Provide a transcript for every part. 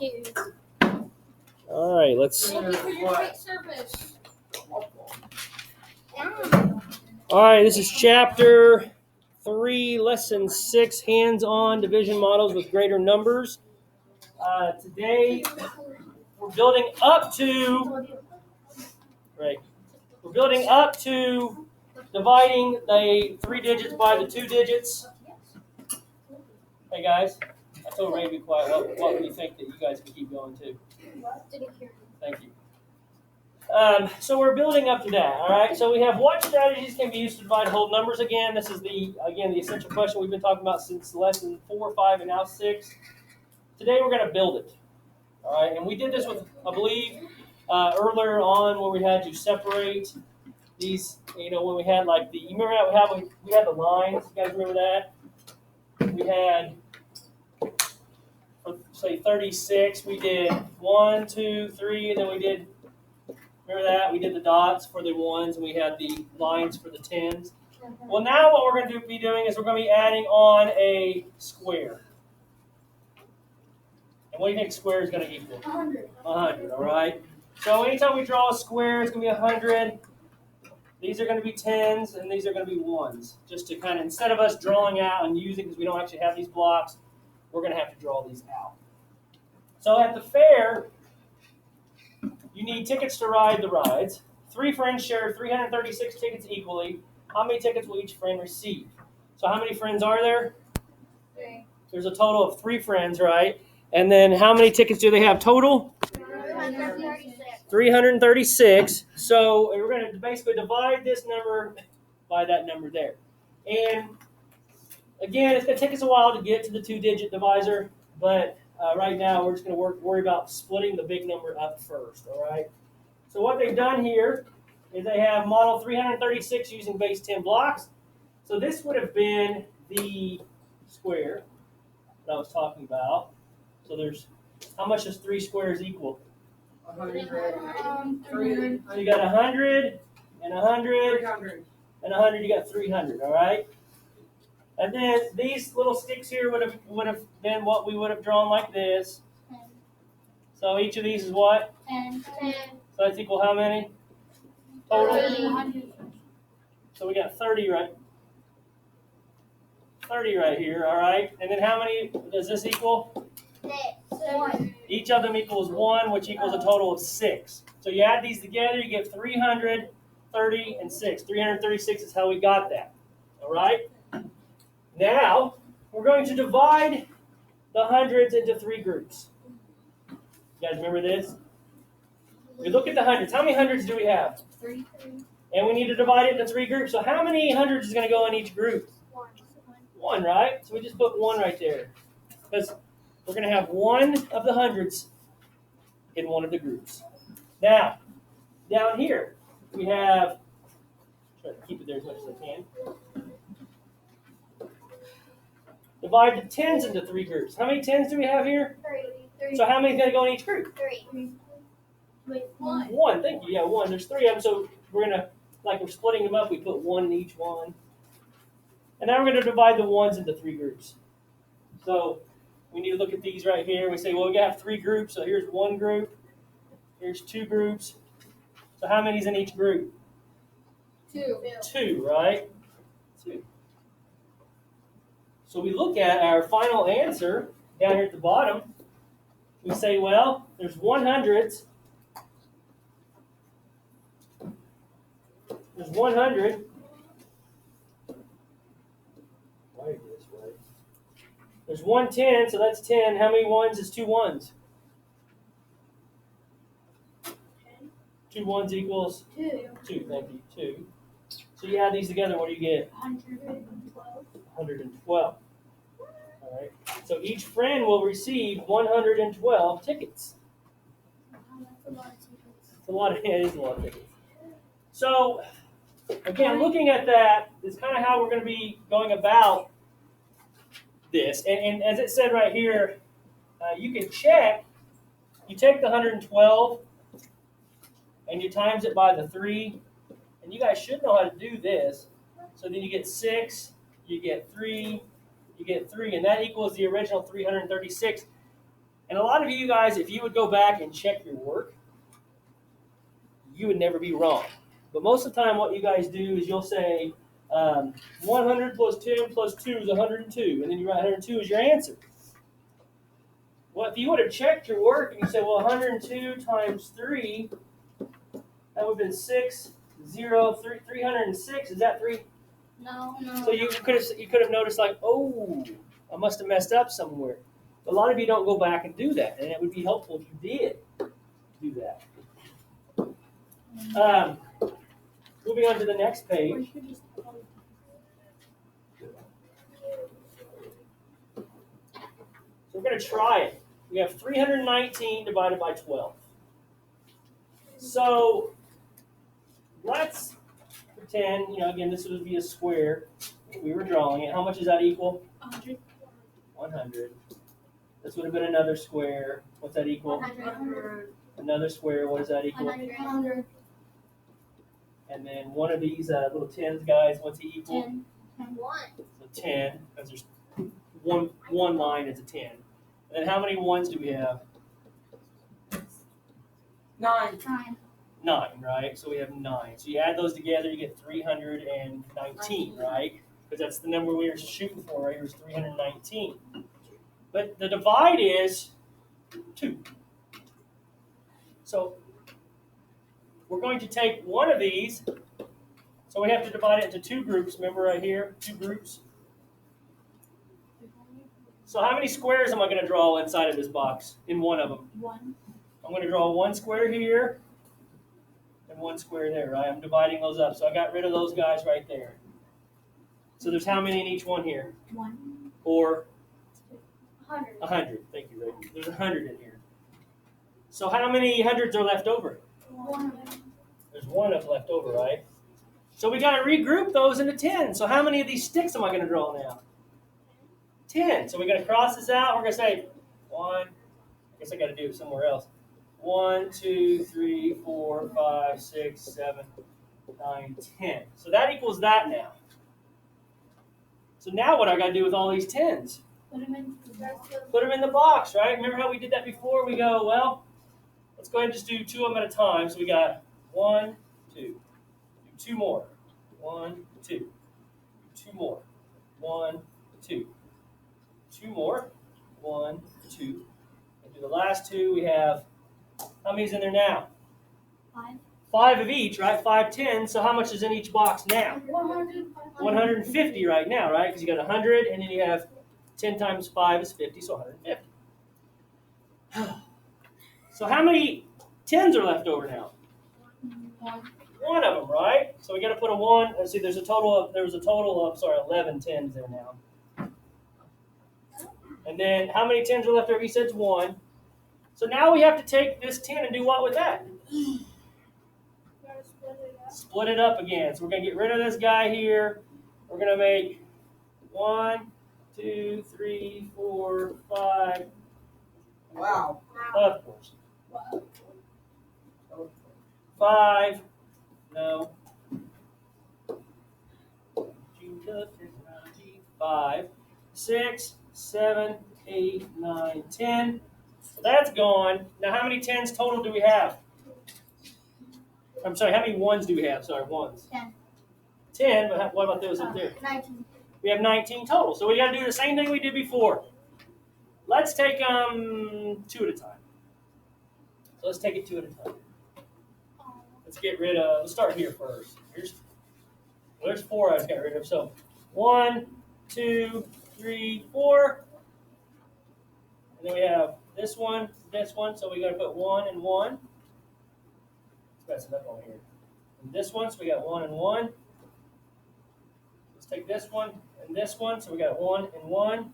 you. All right, let's. Thank you for your great service. All right, this is chapter 3, lesson 6, hands-on division models with greater numbers. Today, we're building up to dividing the 3 digits by the 2 digits. Hey guys, I told Ray to be quiet. What do you think that you guys can keep going to? Didn't hear you. Thank you. So we're building up to that, all right? So we have what strategies can be used to divide whole numbers again. This is the essential question we've been talking about since lesson 4, 5, and now 6. Today we're going to build it, all right? And we did this with, I believe, earlier on where we had to separate these, when we had like you remember how we had the lines? You guys remember that? We had, say, 36. We did 1, 2, 3, and then we did. Remember that? We did the dots for the ones, and we had the lines for the tens. Well, now what we're going to be doing is we're going to be adding on a square. And what do you think square is going to equal? 100. 100, all right? So anytime we draw a square, it's going to be 100. These are going to be tens, and these are going to be ones. Just to kind of, instead of us drawing out and using, because we don't actually have these blocks, we're going to have to draw these out. So at the fair, you need tickets to ride the rides. 3 friends share 336 tickets equally. How many tickets will each friend receive? So how many friends are there? 3. There's a total of 3 friends, right? And then how many tickets do they have total? 336. 336. So we're going to basically divide this number by that number there. And again, it's going to take us a while to get to the 2-digit divisor, but right now we're just going to worry about splitting the big number up first, all right? So what they've done here is they have model 336 using base 10 blocks. So this would have been the square that I was talking about. So there's, how much does 3 squares equal? 300. So you got 100 and 100 300. and 100, you got 300, all right? And then these little sticks here would have been what we would have drawn like this. So each of these is what? 10. So that's equal how many? Total? 100. So we got 30 right here, all right? And then how many does this equal? 1. Each of them equals 1, which equals a total of 6. So you add these together, you get 300, 30, and 6. 336 is how we got that, all right? Now, we're going to divide the hundreds into 3 groups. You guys remember this? We look at the hundreds. How many hundreds do we have? 3. And we need to divide it into 3 groups. So how many hundreds is going to go in each group? 1. 1, right? So we just put 1 right there. Because we're going to have 1 of the hundreds in one of the groups. Now, down here, we have, try to keep it there as much as I can. Divide the tens into 3 groups. How many tens do we have here? 3. So how many is going to go in each group? 3. Wait, 1. 1, thank you. Yeah, 1. There's 3 of them, so we're going to, like we're splitting them up, we put 1 in each one. And now we're going to divide the ones into 3 groups. So we need to look at these right here. We say, well, we got to have 3 groups, so here's 1 group. Here's 2 groups. So how many's in each group? 2. 2, right? 2. So we look at our final answer down here at the bottom. We say, well, there's 100. There's 100. Why is this way? There's 110, so that's 10. How many ones is 2 ones? 2 ones equals 2. 2. Thank you. 2. So you add these together, what do you get? 112. 112. All right. So each friend will receive 112 tickets. That's a lot of tickets. It's a lot of, yeah, it is a lot of tickets. So again, looking at that is kind of how we're going to be going about this. And as it said right here, you can check. You take the 112 and you times it by the 3. And you guys should know how to do this. So then you get 6, you get 3, you get 3, and that equals the original 336. And a lot of you guys, if you would go back and check your work, you would never be wrong. But most of the time, what you guys do is you'll say 100 plus 10 plus 2 is 102, and then you write 102 as your answer. Well, if you would have checked your work and you said, well, 102 times 3, that would have been 306. Is that 3? No. So you could have noticed, like, oh, I must have messed up somewhere. But a lot of you don't go back and do that, and it would be helpful if you did do that. Moving on to the next page. So we're going to try it. We have 319 divided by 12. So let's pretend, again, this would be a square. We were drawing it. How much does that equal? 100. 100. This would have been another square. What's that equal? 100. Another square. What does that equal? 100. And then one of these little tens, guys, what's it equal? 10. 1. So 10, because there's one line is a 10. And then how many ones do we have? 9. 9, right? So we have 9. So you add those together, you get 319, right? Because that's the number we were shooting for, right? It was 319. But the divide is 2. So we're going to take one of these. So we have to divide it into 2 groups. Remember right here, 2 groups. So how many squares am I going to draw inside of this box in one of them? 1. I'm going to draw 1 square here and 1 square there, right? I'm dividing those up. So I got rid of those guys right there. So there's how many in each one here? 1. Or 100. 100. Thank you, Ray. There's 100 in here. So how many hundreds are left over? 1. There's 1 of left over, right? So we got to regroup those into 10. So how many of these sticks am I going to draw now? 10. So we're going to cross this out. We're going to say 1. I guess I got to do it somewhere else. 1, 2, 3, 4, 5, 6, 7, 9, 10. So that equals that now. So now what I got to do with all these 10s? Put them in. Put them in the box, right? Remember how we did that before? We go, well, let's go ahead and just do 2 of them at a time. So we got 1, 2. Do 2 more. 1, 2. Do 2 more. 1, 2. 2 more. 1, 2. And do the last 2. We have, how many's in there now? 5. 5 of each, right? 5 10s. So how much is in each box now? 100. 150 right now, right? Because you got 100, and then you have 10 times 5 is 50, so 150. So how many 10s are left over now? 1. 1 of them, right? So we got to put a 1. Let's see. There was a total of 11 10s there now. And then how many 10s are left over? He said 1. So now we have to take this 10 and do what with that? Split it up again. So we're going to get rid of this guy here. We're going to make 1, 2, 3, 4, 5. Wow. Of course. 5. No. 5. 6, 7, 8, 9, 10. So that's gone. Now how many 10s total do we have? I'm sorry, how many 1s do we have? Sorry, 1s. 10. 10, but what about those up there? 19. We have 19 total. So we got to do the same thing we did before. Let's take 2 at a time. So let's take it 2 at a time. Let's get rid of, let's start here first. There's 4 I just got rid of. So 1, 2, 3, 4. And then we have this one, so we got to put 1 and 1. Let's mess it up over here. And this one, so we got 1 and 1. Let's take this one and this one, so we got 1 and 1.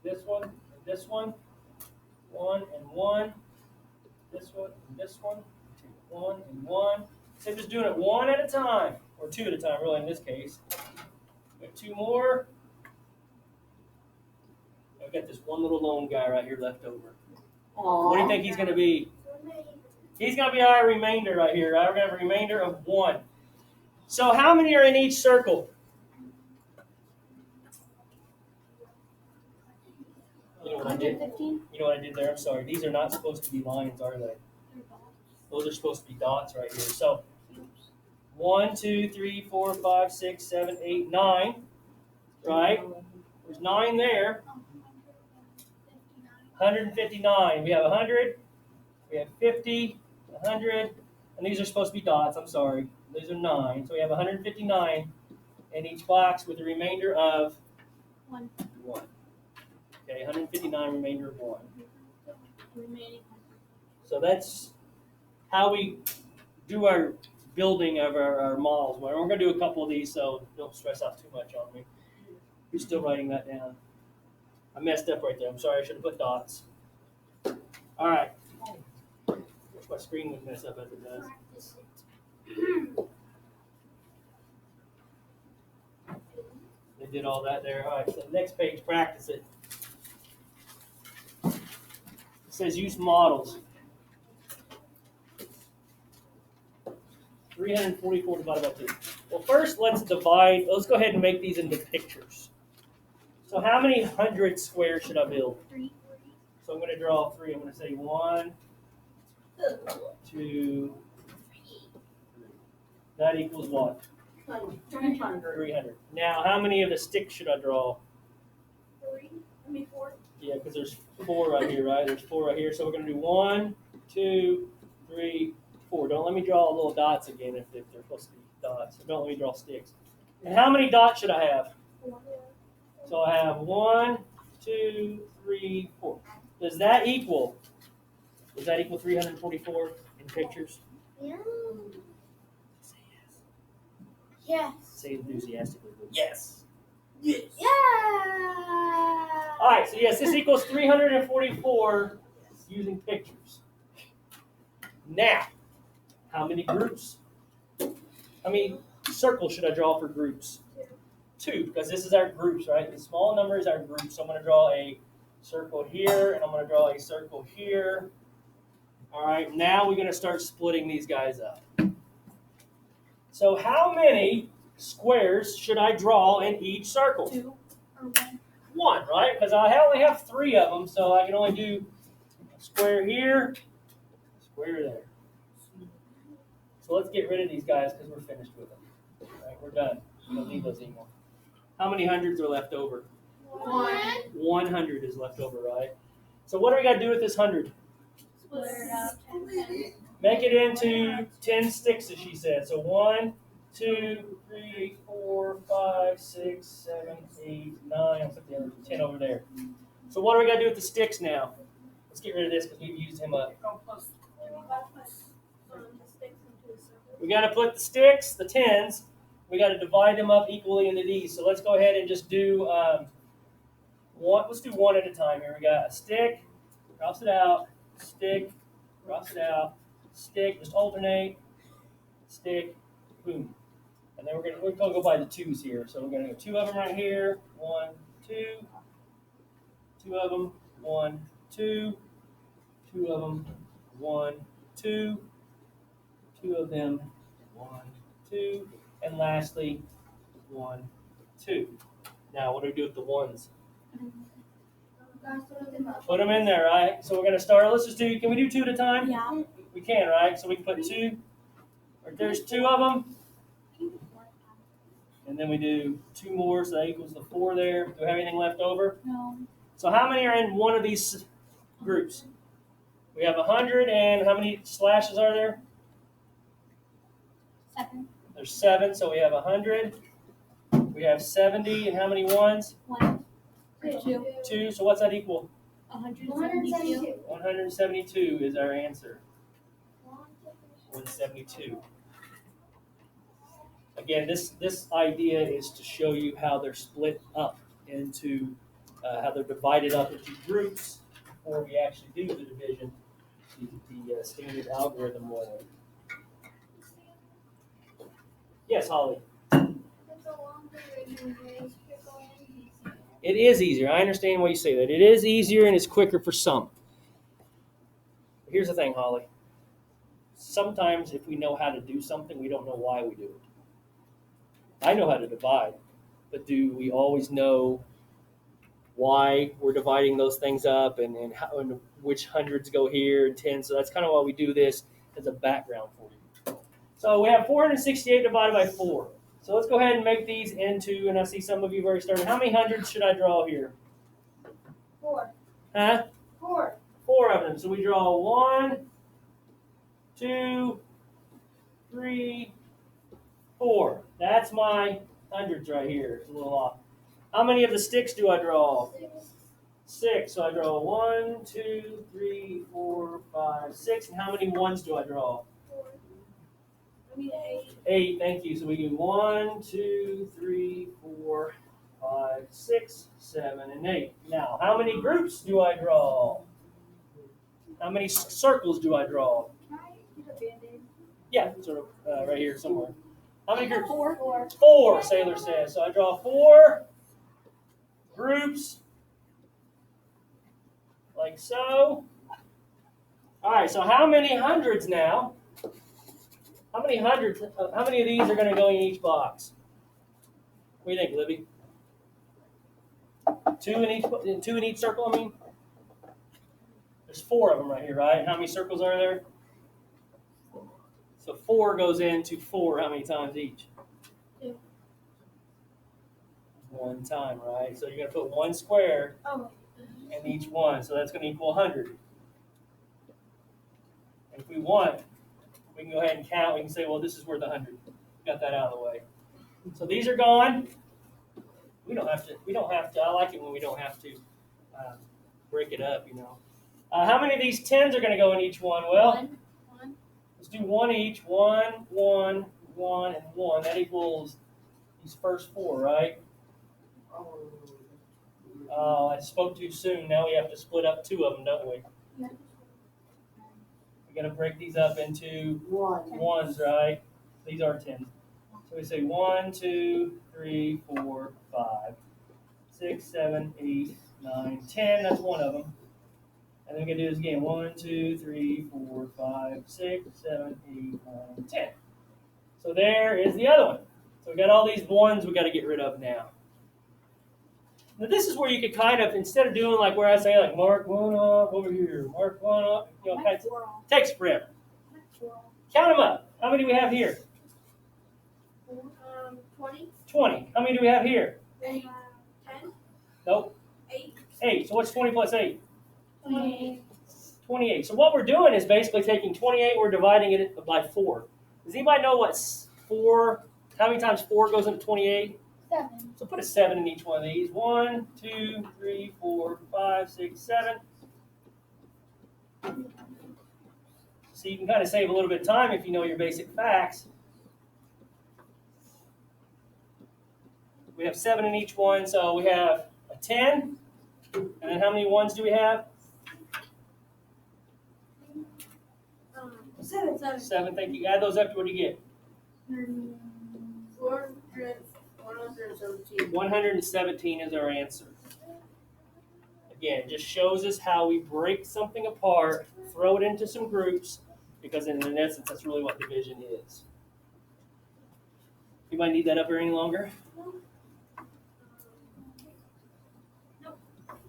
This one and this one. 1 and 1. This one and this one. 1 and 1. So I'm just doing it 1 at a time, or 2 at a time, really, in this case. We got 2 more. I've got this one little lone guy right here left over. Aww. What do you think he's going to be? He's going to be our remainder right here. Right? We're going to have a remainder of 1. So how many are in each circle? know what I did? 115. You know what I did there? I'm sorry. These are not supposed to be lines, are they? They're dots. Those are supposed to be dots right here. So 1, 2, 3, 4, 5, 6, 7, 8, 9. Right? There's 9 there. 159. We have 100. We have 50, 100, and these are supposed to be dots. I'm sorry. These are 9. So we have 159 in each box with a remainder of 1. 1. Okay, 159 remainder of 1. Remaining. So that's how we do our building of our models. We're going to do a couple of these, so don't stress out too much on me. You're still writing that down. I messed up right there. I'm sorry. I should have put dots. All right. My screen would mess up as it does. Practice it. They did all that there. All right, so next page, practice it. It says use models. 344 divided by 2. Well, first let's divide. Let's go ahead and make these into pictures. So how many 100 squares should I build? 3. So I'm going to draw 3. I'm going to say 1, 2, 3. That equals what? 300. 300. Now, how many of the sticks should I draw? 3. I mean 4. Yeah, because there's 4 right here, right? There's 4 right here. So we're going to do 1, 2, 3, 4. Don't let me draw little dots again if they're supposed to be dots. Don't let me draw sticks. And how many dots should I have? 4. So I have 1, 2, 3, 4. Does that equal 344 in pictures? Yeah. Yes. Say enthusiastically. Yes. Yes. Yeah. All right, so yes, this equals 344 using pictures. Now, how many groups? How many circles should I draw for groups? 2, because this is our groups, right? The small number is our group. So I'm going to draw a circle here, and I'm going to draw a circle here. All right, now we're going to start splitting these guys up. So how many squares should I draw in each circle? 2 or 1. 1, right? Because I only have 3 of them, so I can only do a square here, a square there. So let's get rid of these guys because we're finished with them. All right, we're done. We don't need those anymore. How many hundreds are left over? 1. 100 is left over, right? So what do we got to do with this 100? Split it up. Make it into 10 sticks, as she said. So 1, 2, 3, 4, 5, 6, 7, 8, 9. I'll put the other 10 over there. So what do we got to do with the sticks now? Let's get rid of this because we've used him up. We got to put the sticks, the 10s, we got to divide them up equally into these. So let's go ahead and just do one. Let's do one at a time here. We got a stick, cross it out, stick, cross it out, stick, just alternate, stick, boom. And then we're gonna go by the 2s here. So we're gonna go 2 of them right here. 1, 2, 2 of them, 1, 2, 2 of them, 1, 2, 2 of them, 1, 2, and lastly 1, 2. Now what do we do with the 1s? Put them in there, right? So we're gonna start. Let's just do. Can we do 2 at a time? Yeah. We can, right? So we can put 2. Or there's 2 of them. And then we do 2 more, so that equals the 4 there. Do we have anything left over? No. So how many are in one of these groups? We have 100, and how many slashes are there? 7. There's 7, so we have 100. We have 70, and how many ones? 1. 2. 2, so what's that equal? 172. 172 is our answer. 172. Again, this idea is to show you how they're split up into, how they're divided up into groups before we actually do the division, the standard algorithm way. Yes, Holly. It is easier. I understand why you say that. It is easier and it's quicker for some. But here's the thing, Holly. Sometimes if we know how to do something, we don't know why we do it. I know how to divide, but do we always know why we're dividing those things up and which hundreds go here and 10. So that's kind of why we do this as a background for you. So we have 468 divided by 4. So let's go ahead and make these into, and I see some of you have already started. How many hundreds should I draw here? 4. Huh? 4. 4 of them. So we draw 1, 2, 3, 4. That's my hundreds right here. It's a little off. How many of the sticks do I draw? 6. So I draw 1, 2, 3, 4, 5, 6. And how many ones do I draw? 8. 8. Thank you. So we do 1, 2, 3, 4, 5, 6, 7, and 8. Now, how many groups do I draw? How many circles do I draw? Can I get a Band-Aid? Yeah, sort of right here somewhere. How many groups? 4. 4, Sailor says. So I draw 4 groups, like so. All right, so how many hundreds now? How many hundreds? How many of these are going to go in each box? What do you think, Libby? 2 in each circle. I mean, there's 4 of them right here, right? How many circles are there? So 4 goes into 4. How many times each? 2. 1 time, right? So you're going to put 1 square Oh. in each one, so that's going to equal 100. And if we want, we can go ahead and count. We can say, well, this is worth 100. Got that out of the way. So these are gone. We don't have to. I like it when we don't have to break it up, you know. How many of these 10s are going to go in each one? Well, 1. let's do 1 each. 1, 1, 1, and 1. That equals these first 4, right? Oh, I spoke too soon. Now we have to split up 2 of them, don't we? Yeah. We got to break these up into ones, right? These are 10s. So we say 1, 2, 3, 4, 5, 6, 7, 8, 9, 10. That's one of them. And then we're going to do this again. 1, 2, 3, 4, 5, 6, 7, 8, 9, 10. So there is the other one. So we got all these ones we got to get rid of now. Now this is where you could kind of, instead of doing like where I say like mark 1 off over here, mark 1 off, you know, kind of, takes forever. Count them up. How many do we have here? 20. 20. How many do we have here? 10. Nope. 8. 8. So what's 20 plus 8? 28. 28. So what we're doing is basically taking 28, we're dividing it by 4. Does anybody know what 4, how many times 4 goes into 28? 7. So put a 7 in each one of these. 1, 2, 3, 4, 5, 6, 7. So you can kind of save a little bit of time if you know your basic facts. We have 7 in each one, so we have a 10. And then how many ones do we have? 7. 7. Thank you. Add those up to what do you get? 117. 117 is our answer. Again, just shows us how we break something apart, throw it into some groups, because in essence, that's really what division is. You might need that up here any longer? Nope.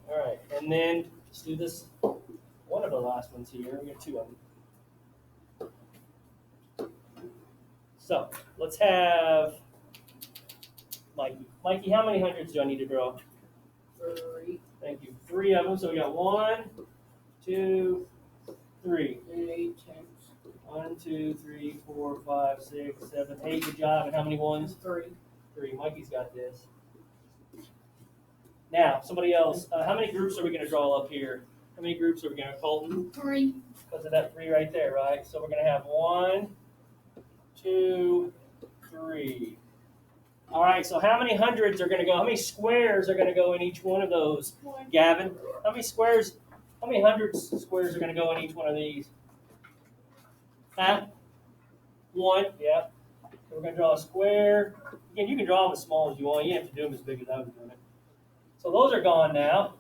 All right, and then let's do this. One of the last ones here. We got 2 of them. So let's have Mikey. Mikey, how many hundreds do I need to draw? 3. Thank you. 3 of them. So we got 1, 2, 3. 8. 1, 2, 3, 4, 5, 6, 7, 8. Good job. And how many ones? 3. 3. Mikey's got this. Now, somebody else. How many groups are we going to draw up here? How many groups are we going to call? 3. Because of that 3 right there, right? So we're going to have 1, 2, 3. All right, so how many hundreds are going to go? How many squares are going to go in each one of those? 1. Gavin, how many squares, how many hundreds squares are going to go in each one of these? Huh? 1, yeah. So we're going to draw a square. Again, you can draw them as small as you want. You don't have to do them as big as I was doing it. So those are gone now.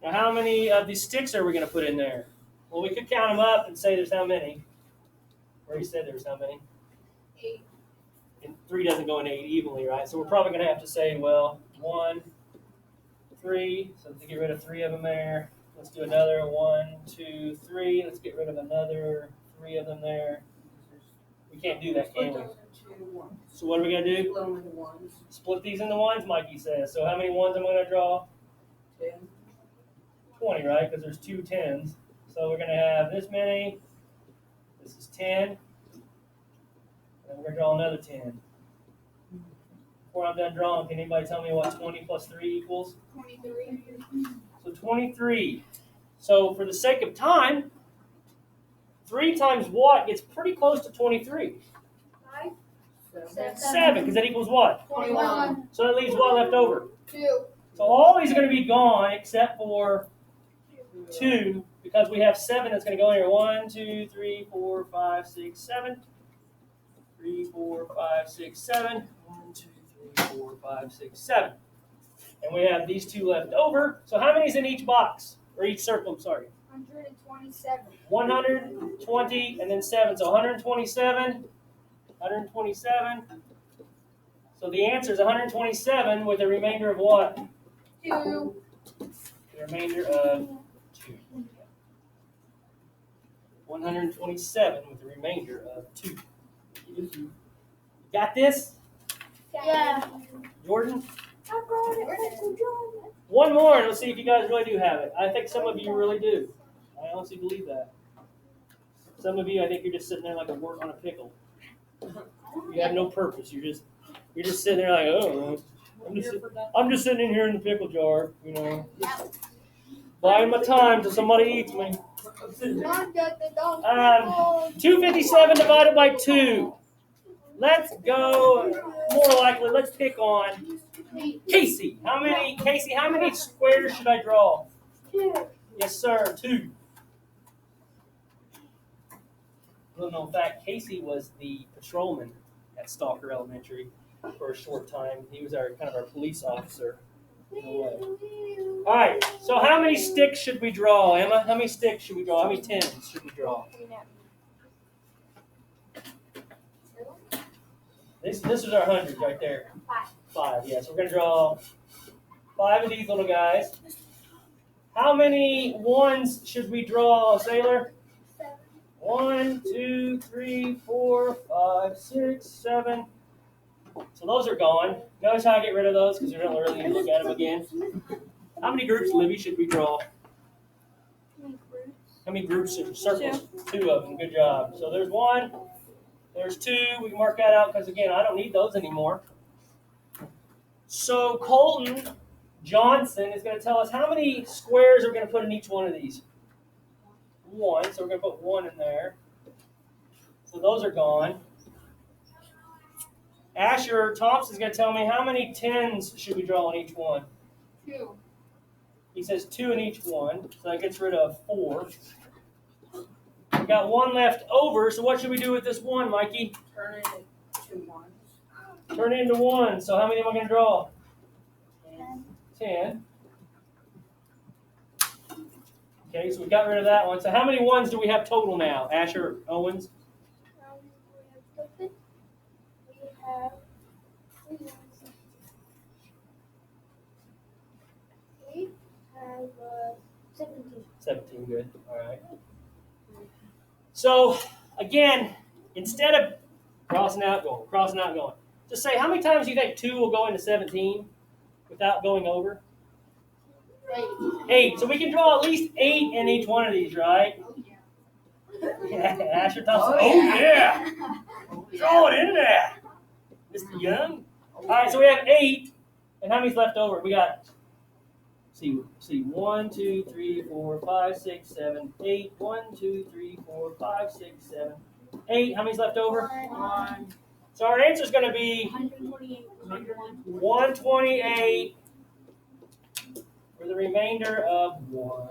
Now, how many of these sticks are we going to put in there? Well, we could count them up and say there's how many. Where you said there's how many? 8. And 3 doesn't go in 8 evenly, right? So we're probably going to have to say, well, 1, 3. So to get rid of 3 of them there. Let's do another 1, 2, 3. Let's get rid of another 3 of them there. We can't do that, can we? So what are we gonna do? Split them into ones. Split these into ones, Mikey says. So how many ones am I gonna draw? 10. 20, right? Because there's 2 10s. So we're gonna have this many. This is 10. And we're gonna draw another 10. Before I'm done drawing, can anybody tell me what 20 plus 3 equals? 23. So 23. So for the sake of time, 3 times what gets pretty close to 23? 5. 7, because that equals what? 21. So that leaves what left over? 2. So all these are going to be gone except for 2, because we have 7 that's going to go in here. 1, 2, 3, 4, 5, 6, 7. 3, 4, 5, 6, 7. 1, 2, 3, 4, 5, 6, 7. And we have these 2 left over. So how many is in each box? Or each circle, I'm sorry. 127. 120 and then 7. So 127. 127. So the answer is 127 with a remainder of what? 2. The remainder of 2. 127 with a remainder of 2. Got this, Yeah. Jordan? I brought it. One more, and let's see if you guys really do have it. I think some of you really do. I honestly believe that. Some of you, I think you're just sitting there like a wort on a pickle. You have no purpose. You're just sitting there like, oh, I'm just sitting in here in the pickle jar, you know, buying my time till somebody eats me. 257 divided by 2. Let's go more likely. Let's pick on Casey. How many squares should I draw? 2. Yes, sir. 2. Little known fact, Casey was the patrolman at Stalker Elementary for a short time. He was our police officer. In a way. All right. So how many sticks should we draw, Emma? How many sticks should we draw? How many 10s should we draw? This is our hundreds right there. 5. Yeah. So we're gonna draw 5 of these little guys. How many 1s should we draw, Sailor? 1, 2, 3, 4, 5, 6, 7. So those are gone. Notice how I get rid of those because we don't really need to look at them again. How many groups, Libby, should we draw? How many groups? Circles. 2 of them. Good job. So there's 1. There's 2. We can mark that out because, again, I don't need those anymore. So Colton Johnson is going to tell us how many squares we're going to put in each one of these. 1. So we're going to put 1 in there. So those are gone. Asher Thompson is going to tell me how many 10s should we draw on each one. 2. He says 2 in each one, so that gets rid of 4. We got 1 left over, so what should we do with this 1, Mikey? Turn it into 1s. Turn it into 1. So how many am I going to draw? 10. Okay, so we got rid of that one. So how many 1s do we have total now, Asher Owens? We have 17. 17, good. All right. So, again, instead of crossing out, going, just say how many times do you think 2 will go into 17 without going over? 8. So we can draw at least 8 in each one of these, right? Yeah, Asher Thompson. Oh, yeah. Throw it in there, Mr. Young. All right, so we have 8. And how many's left over? We got, see 1, 2, 3, 4, 5, 6, 7, 8. 1, 2, 3, 4, 5, 6, 7, 8. How many's left over? 1. So our answer is going to be 128. 128 for the remainder of 1.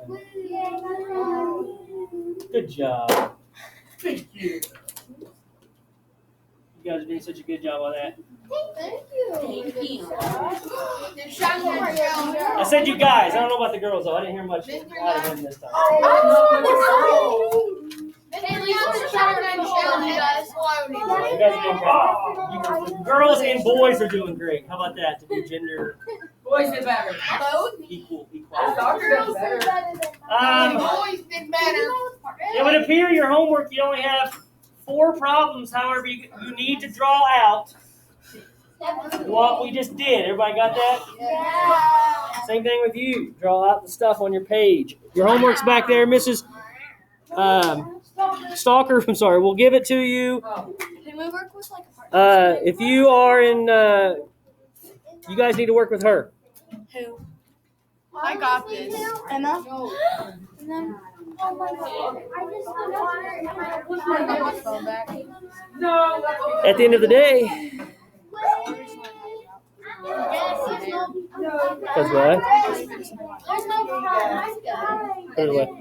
Good job. Thank you. You guys are doing such a good job on that. Thank you. I said you guys. I don't know about the girls though. I didn't hear much out of them this time. You guys are doing great. Girls and boys are doing great. How about that? To be gender Boys did better. Equal. Soccer does better. Boys did better. It would appear your homework, you only have 4 problems. However, you need to draw out what we just did. Everybody got that? Yeah. Same thing with you. Draw out the stuff on your page. Your homework's back there, Mrs. Stalker. I'm sorry. We'll give it to you. Can we work with like a partner? If you are in, you guys need to work with her. Who? I got this. Emma? And then, oh my God. I just Phone back. No, that's At the end of the day, because what? There's no problem. Put it away.